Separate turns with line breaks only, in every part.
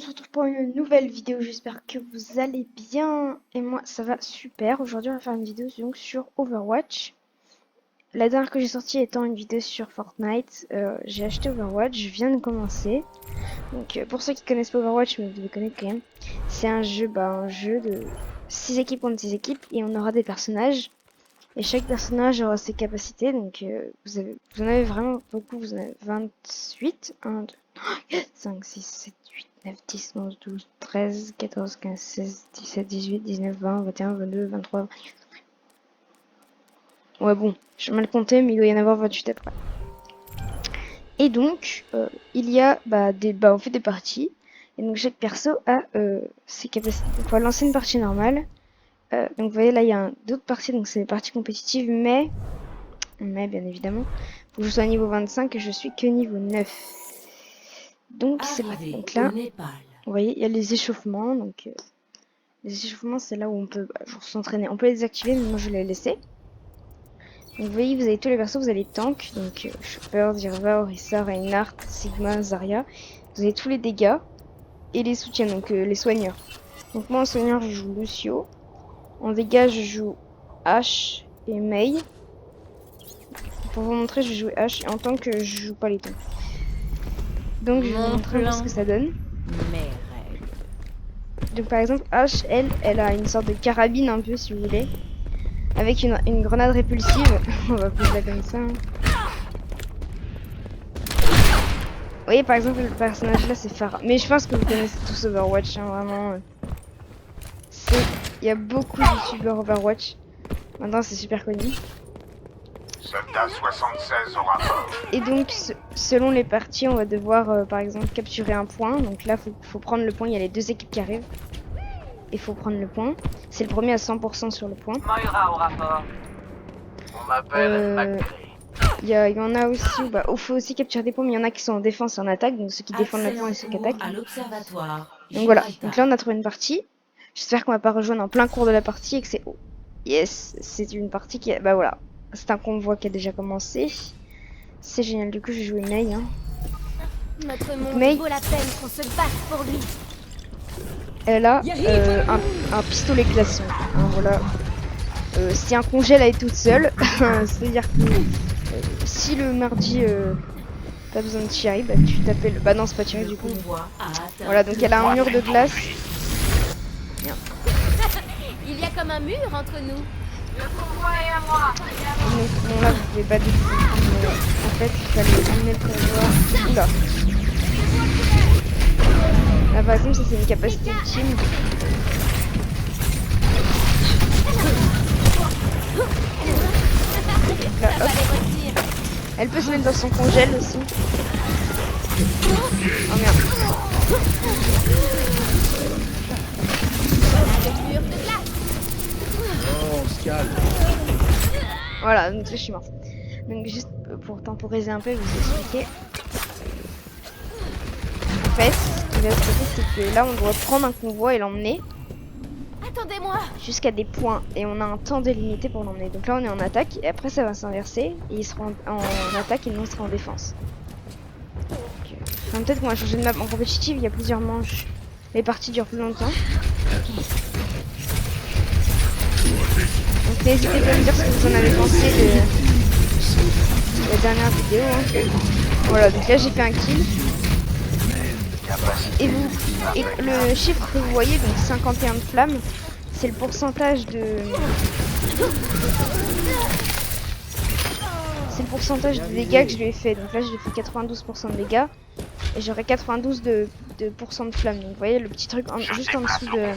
se retrouve pour une nouvelle vidéo, j'espère que vous allez bien et moi ça va super. Aujourd'hui on va faire une vidéo donc sur Overwatch. La dernière que j'ai sortie étant une vidéo sur Fortnite, j'ai acheté Overwatch, je viens de commencer. Donc pour ceux qui connaissent pas Overwatch, mais vous devez connaître quand même, c'est un jeu de 6 équipes contre 6 équipes et on aura des personnages. Et chaque personnage aura ses capacités, donc vous en avez vraiment beaucoup, vous en avez 28, 1, 2, 5, 6, 7, 8, 9, 10, 11, 12, 13, 14, 15, 16, 17, 18, 19, 20, 21, 22, 23... Ouais bon, je vais mal compter, mais il doit y en avoir 28 après. Et donc, il y a on fait des parties, et donc chaque perso a ses capacités. Donc, on va lancer une partie normale. Donc vous voyez là, il y a d'autres parties, donc c'est des parties compétitives, mais bien évidemment, faut que je sois niveau 25 et je suis que niveau 9. Donc c'est parti. Donc là, vous voyez, il y a les échauffements. Donc les échauffements, c'est là où on peut s'entraîner. On peut les désactiver, mais moi je les laissé. Donc vous voyez, vous avez tous les persos, vous avez les tanks. Donc Chopper, Dirva, Orisa, Reinhardt, Sigma, Zarya. Vous avez tous les dégâts et les soutiens, donc les soigneurs. Donc moi en soigneur, je joue Lucio. En dégâts, je joue Ashe et Mei. Pour vous montrer, je vais jouer Ashe et en tant que je joue pas les tanks. Donc je vais vous montrer un peu ce que ça donne. Donc par exemple, Ashe, elle a une sorte de carabine un peu, si vous voulez. Avec une grenade répulsive. On va appeler ça comme ça. Vous voyez par exemple, le personnage là, c'est Pharah. Mais je pense que vous connaissez tous Overwatch, hein, vraiment. Il y a beaucoup de youtubeurs Overwatch. Maintenant, c'est super connu.
Soldat 76 au rapport.
Et donc, selon les parties, on va devoir, par exemple, capturer un point. Donc là, faut prendre le point. Il y a les deux équipes qui arrivent. Il faut prendre le point. C'est le premier à 100% sur le point.
Moira au rapport. On m'appelle McCree.
Il y en a aussi, il faut aussi capturer des points, mais il y en a qui sont en défense et en attaque. Donc ceux qui défendent le point et ceux qui attaquent. Donc voilà. Donc là, on a trouvé une partie. J'espère qu'on va pas rejoindre en plein cours de la partie et que c'est... Oh. Yes, c'est une partie qui... Bah voilà. C'est un convoi qui a déjà commencé. C'est génial, du coup je vais jouer Mei. Hein.
Notre monde vaut la peine qu'on se batte pour lui.
Elle a un pistolet glaçon. Hein, voilà. Si un congèle elle est toute seule, c'est-à-dire que si le mardi t'as besoin de Thierry, bah tu t'appelles... Bah non, c'est pas Thierry du coup. Voilà, donc elle a un mur de glace. Bien.
Il y a comme un mur entre nous.
Le convoi est à moi.
Donc bon là vous pouvez pas du tout comprendre, mais en fait il fallait amener le convoi. Oula. Là par exemple ça c'est une capacité ultime. Là, hop. Elle peut se mettre dans son congèle aussi. Oh merde. Voilà, donc je suis mort. Donc juste pour temporiser un peu et vous expliquer. En fait, ce qui va se passer, c'est que là on doit prendre un convoi et l'emmener.
Attendez-moi.
Jusqu'à des points et on a un temps délimité pour l'emmener. Donc là on est en attaque et après ça va s'inverser et il sera en attaque et nous on sera en défense. Peut-être qu'on va changer de map en compétitive, il y a plusieurs manches. Les parties durent plus longtemps. Donc n'hésitez pas à me dire ce que vous en avez pensé de la dernière vidéo. Hein. Voilà, donc là j'ai fait un kill. Et le chiffre que vous voyez, donc 51 de flammes, c'est le pourcentage de... C'est le pourcentage de dégâts que je lui ai fait. Donc là je lui ai fait 92% de dégâts. Et j'aurai 92% de flammes. Donc vous voyez le petit truc juste en dessous de...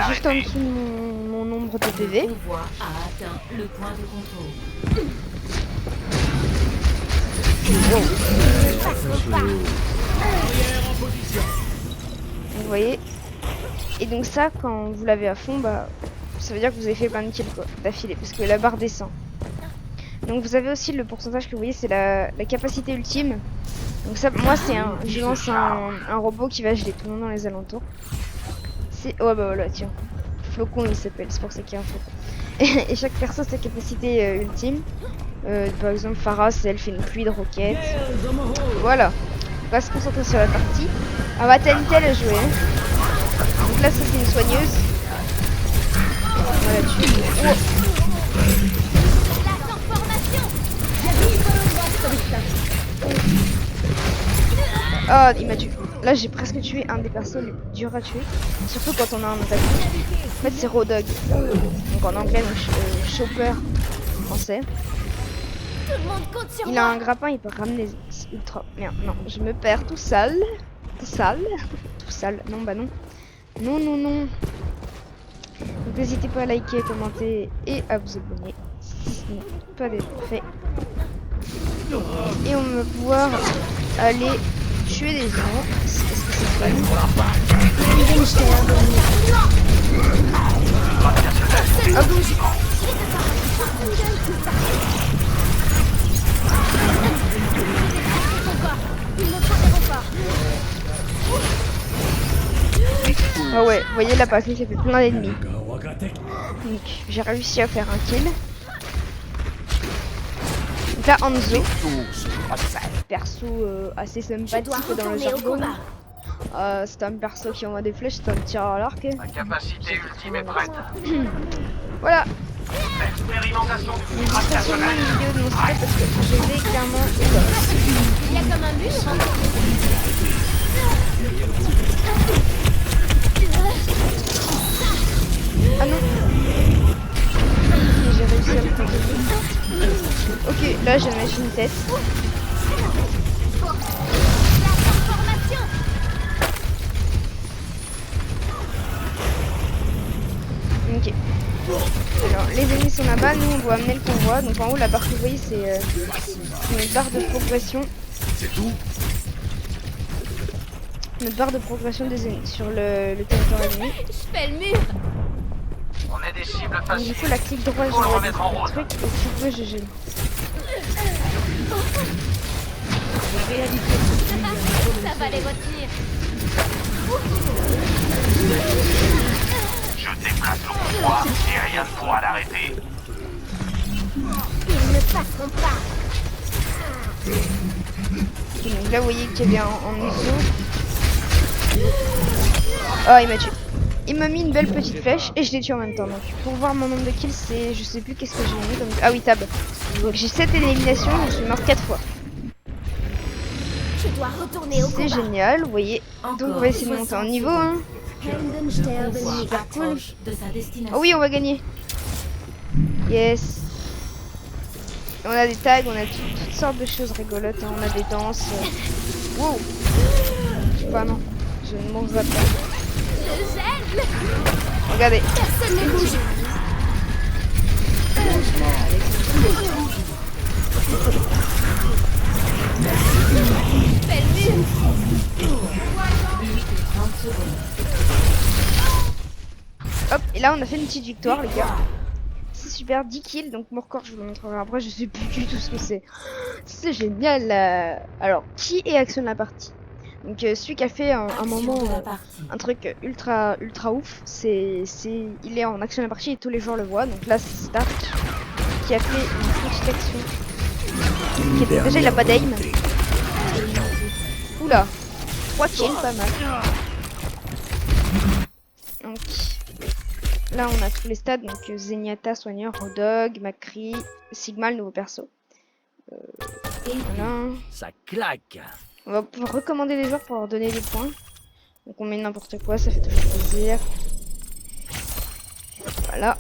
Juste en dessous de mon nombre de PV. Donc, vous voyez. Et donc ça, quand vous l'avez à fond, bah ça veut dire que vous avez fait plein de kills quoi, d'affilée, parce que la barre descend. Donc vous avez aussi le pourcentage que vous voyez, c'est la capacité ultime. Donc ça, moi c'est je lance un robot qui va geler tout le monde dans les alentours. C'est... Ouais bah voilà, tiens. Flocon il s'appelle, c'est pour ça qu'il y a un flocon. Et chaque perso a sa capacité ultime. Par exemple Pharah, elle fait une pluie de roquettes. Voilà. On va se concentrer sur la partie. On va TNT à jouer. Donc là, ça c'est une soigneuse. Voilà, tu... Oh, il m'a tué. Là, j'ai presque tué un des persos les plus durs à tuer. Surtout quand on a un attaque. En fait, c'est Rodog. Donc en anglais, donc Chopper en français. Il a un grappin, il peut ramener les ultra. Merde, non, je me perds tout sale. Tout sale. Tout sale. Non, bah non. Non, non, non. Donc n'hésitez pas à liker, commenter et à vous abonner si ce n'est pas déjà fait. Et on va pouvoir aller tuer des gens. Est-ce que c'est fun? Ah ouais, vous voyez là par exemple, j'ai fait plein d'ennemis. Donc j'ai réussi à faire un kill. Donc là Hanzo, perso assez sympathique dans le jargon. C'est un perso qui envoie des flèches, c'est un tireur à l'arc.
La capacité ultime est prête.
Voilà.
L'expérimentation du
Je ferai sûrement une vidéo de mon style parce que je vais clairement...
Il y a comme un mur.
Ah non. J'ai réussi à me protéger. Ok, là j'ai une tête. Ok. Alors, les ennemis sont là-bas, nous on doit amener le convoi. Donc en haut, la barre que vous voyez, c'est une barre de progression.
C'est tout?
Notre barre de progression des ennemis sur le territoire ennemi.
Je fais le mur.
On est des cibles
Donc,
faciles.
du coup, la clic droit,
Faut le
je
remettre en route.
le truc et clic gauche, GG.
Ça va les retenir.
Je déplace le convoi et rien ne pourra l'arrêter.
Ils ne passeront pas.
Ok, donc là, vous voyez qu'il y avait en dessous. Oh, il m'a tué. Il m'a mis une belle petite flèche et je l'ai tué en même temps. Donc pour voir mon nombre de kills, c'est je sais plus qu'est-ce que j'ai mis. Donc ah oui, tab. Donc j'ai 7 éliminations, je suis mort 4 fois.
Je dois retourner au
C'est
combat.
génial, vous voyez. Donc on va essayer de monter en niveau. Hein.
Super
Cool. Oh oui, on va gagner. Yes. Et on a des tags, on a toutes sortes de choses rigolotes. Hein. On a des danses. Wow. Je sais pas, non. Je ne mourrai pas.
Je gèle.
Regardez.
Personne ne bouge. Je fais le mur.
Hop, et là on a fait une petite victoire, les gars. C'est super, 10 kills, donc mon record je vous le montrerai après, je sais plus du tout ce que c'est. C'est génial. Alors, qui est action de la partie? Donc celui qui a fait un moment un truc ultra ouf, il est en action de la partie et tous les joueurs le voient. Donc là c'est Stark qui a fait une petite action. Déjà il a pas d'aim. Oula, 3 kills, pas mal. Donc là on a tous les stats, donc Zenyatta, Soigneur, Rodog, Macri, Sigma, le nouveau perso. Voilà.
Ça claque.
On va pouvoir recommander les joueurs pour leur donner des points. Donc on met n'importe quoi, ça fait toujours plaisir. Voilà.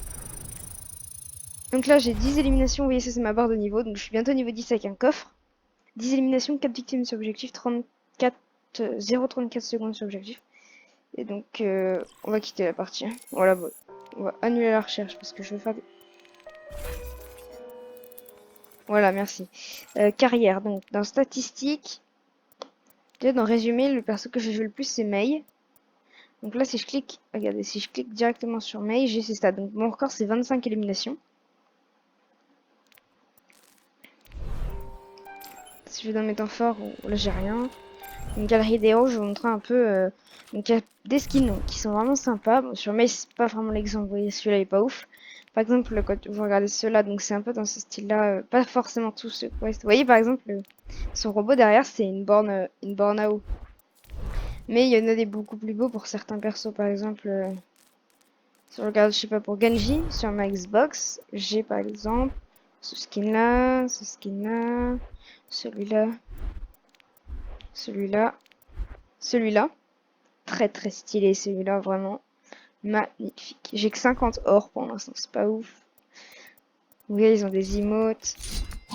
Donc là j'ai 10 éliminations, vous voyez ça c'est ma barre de niveau. Donc je suis bientôt niveau 10 avec un coffre. 10 éliminations, 4 victimes sur objectif, 0,34 secondes sur objectif. Et donc on va quitter la partie. Hein. Voilà, bon. On va annuler la recherche parce que je veux faire des... Voilà, merci. Carrière, donc dans statistiques... Déjà dans résumé, le perso que j'ai joué le plus c'est Mei. Donc là si je clique, regardez, si je clique directement sur Mei, j'ai ses stats. Donc mon record c'est 25 éliminations. Si je vais dans mes temps forts, là j'ai rien. une galerie des héros, je vais vous montrer un peu. Donc il y a des skins qui sont vraiment sympas. Bon, sur Mace, c'est pas vraiment l'exemple, vous voyez, celui-là il est pas ouf. Par exemple, quand vous regardez ceux-là, donc c'est un peu dans ce style-là, pas forcément tous ceux Quest. Vous voyez par exemple, son robot derrière, c'est une borne à eau. Mais il y en a des beaucoup plus beaux pour certains persos, par exemple. Si je regarde, je sais pas, pour Genji, sur ma Xbox, j'ai par exemple ce skin-là, celui-là, celui-là, celui-là. Très très stylé celui-là, vraiment magnifique. J'ai que 50 or pour l'instant, c'est pas ouf. Vous voyez, ils ont des emotes,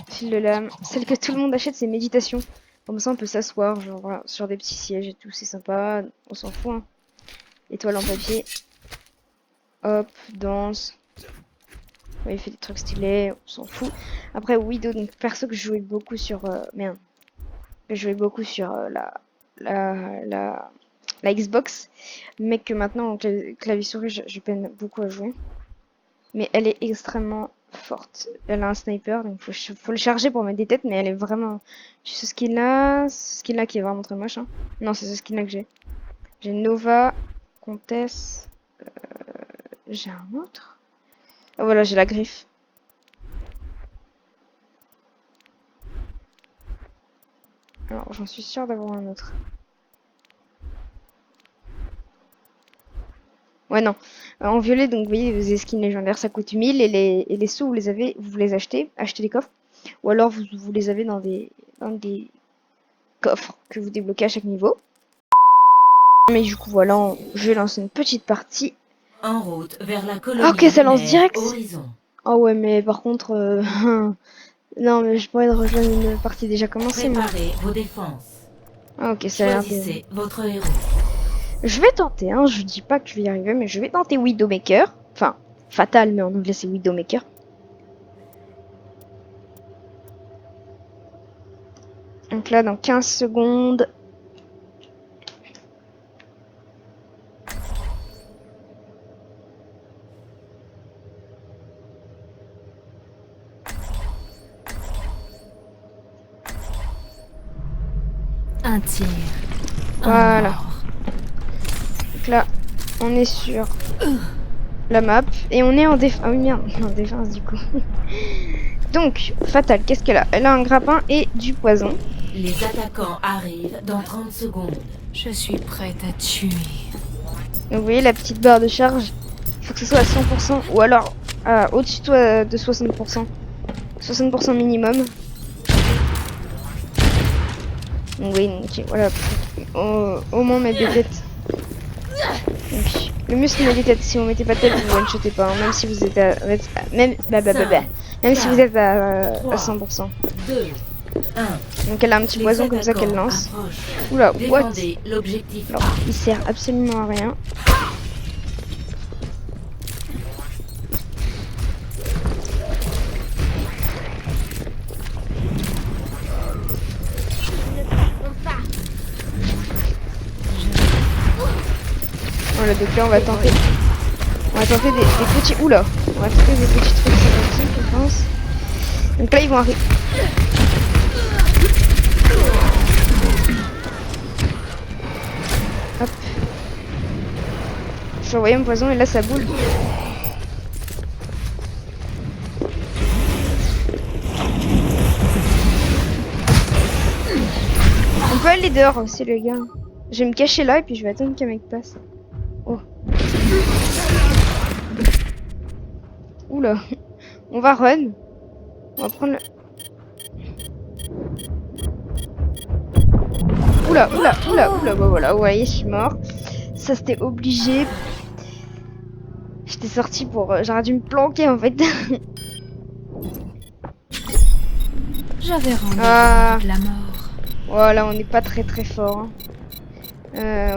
fil de lame. Celle que tout le monde achète, c'est méditation. Comme ça, on peut s'asseoir, genre voilà, sur des petits sièges et tout, c'est sympa. On s'en fout, hein. Étoile en papier. Hop, danse. Ouais, il fait des trucs stylés, on s'en fout. Après, Widow, donc perso que je jouais beaucoup sur... merde. Que je jouais beaucoup sur la Xbox. Mais que maintenant, en clavier-souris, je peine beaucoup à jouer. Mais elle est extrêmement forte. Elle a un sniper, donc faut le charger pour mettre des têtes, mais elle est vraiment... J'ai ce skin-là qui est vraiment très moche. Hein. Non, c'est ce skin-là que j'ai. J'ai Nova, Comtesse... J'ai un autre. Ah voilà, j'ai la griffe. Alors, j'en suis sûre d'avoir un autre. Ouais, non. En violet, donc vous voyez, les skins légendaires, ça coûte 1000 et les sous, vous les avez, vous les achetez les coffres. Ou alors vous les avez dans des coffres que vous débloquez à chaque niveau. Mais du coup, voilà, je vais lancer une petite partie.
En route vers la colonie.
Ok, ça lance direct.
Horizon.
Oh ouais, mais par contre... non, mais je pourrais rejoindre une partie déjà commencée.
Préparez vos défenses.
Ah ok, ça a l'air
Choisissez votre héros.
Je vais tenter, hein, je dis pas que je vais y arriver, mais je vais tenter Widowmaker. Enfin, Fatal, mais en anglais c'est Widowmaker. Donc là, dans 15 secondes...
Un tir.
Voilà. Donc là, on est sur la map et on est en défense. Ah oui, merde, en défense du coup. Donc, Fatal, qu'est-ce qu'elle a? Elle a un grappin et du poison.
Les attaquants arrivent dans 30 secondes.
Je suis prête à tuer.
Donc, vous voyez la petite barre de charge. Il faut que ce soit à 100% ou alors au-dessus de 60%. 60% minimum. Donc, oui, donc, voilà. Au moins mettre des têtes. Donc, le mieux c'est de mettre des têtes. Si on mettait pas de tête, vous ne one-shotez pas. Hein, même si vous êtes à. Même si vous êtes à 100%.
2, 1.
Donc elle a un petit poison comme ça qu'elle lance. Oula, what?
L'objectif.
Alors, il sert absolument à rien. Voilà, donc là on va tenter. On va tenter des petits. Oula! On va tenter des petits trucs sympathiques, je pense. Donc là ils vont arriver. Hop. J'ai envoyé mon poison et là ça boule. On peut aller dehors aussi les gars. Je vais me cacher là et puis je vais attendre qu'un mec passe. Oh. Oula. On va run. On va prendre le... Oula, bah voilà, ouais, je suis mort. Ça c'était obligé. J'étais sorti pour... J'aurais dû me planquer en fait.
J'avais rendu
Ah.
la mort.
Voilà, on n'est pas très fort. Hein.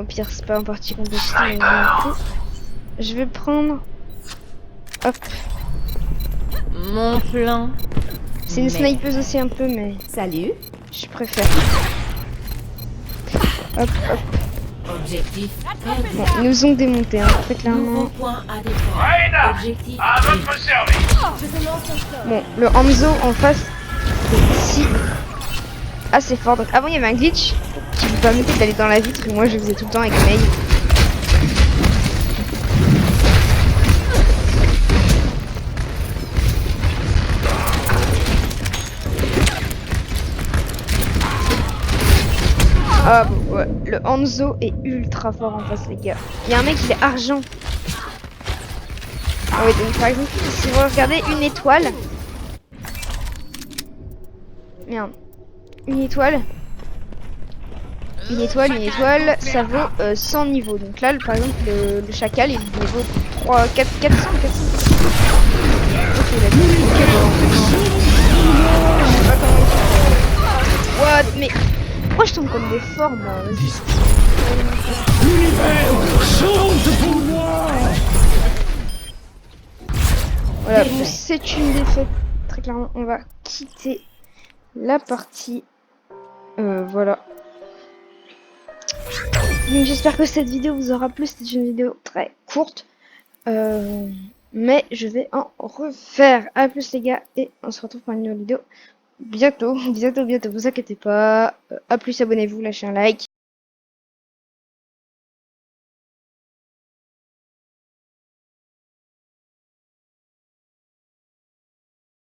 Au pire, c'est pas en partie compétitive. Je vais prendre... Hop.
Mon plan.
C'est une snipeuse aussi un peu, mais
Salut.
je préfère. Hop, hop.
Objectif.
Bon, ils nous ont démonté, hein, très
Nouveau
clairement.
point à défendre.
Raina,
Objectif.
à votre service.
Bon, le Hamzo en face, c'est ici. assez fort. Donc avant il y avait un glitch qui vous permettait d'aller dans la vitre, et moi je le faisais tout le temps avec Mei. Ah bon, ouais. Le Hanzo est ultra fort en face les gars. Il y a un mec il est argent. Ah oui, donc par exemple si vous regardez une étoile. Merde. Une étoile, ça vaut 100 niveaux. Donc là, par exemple, le chacal, il vaut 3, 400. Ok, la limite, ok, bon, je sais pas comment il fait. What? Mais moi, je tombe comme des formes, moi. Vas-y. Voilà, bon, c'est une défaite. Très clairement, on va quitter la partie. Voilà. Donc j'espère que cette vidéo vous aura plu. C'était une vidéo très courte. Mais je vais en refaire. A plus les gars. Et on se retrouve pour une nouvelle vidéo bientôt. Bientôt. Vous inquiétez pas. A plus, abonnez-vous, lâchez un like.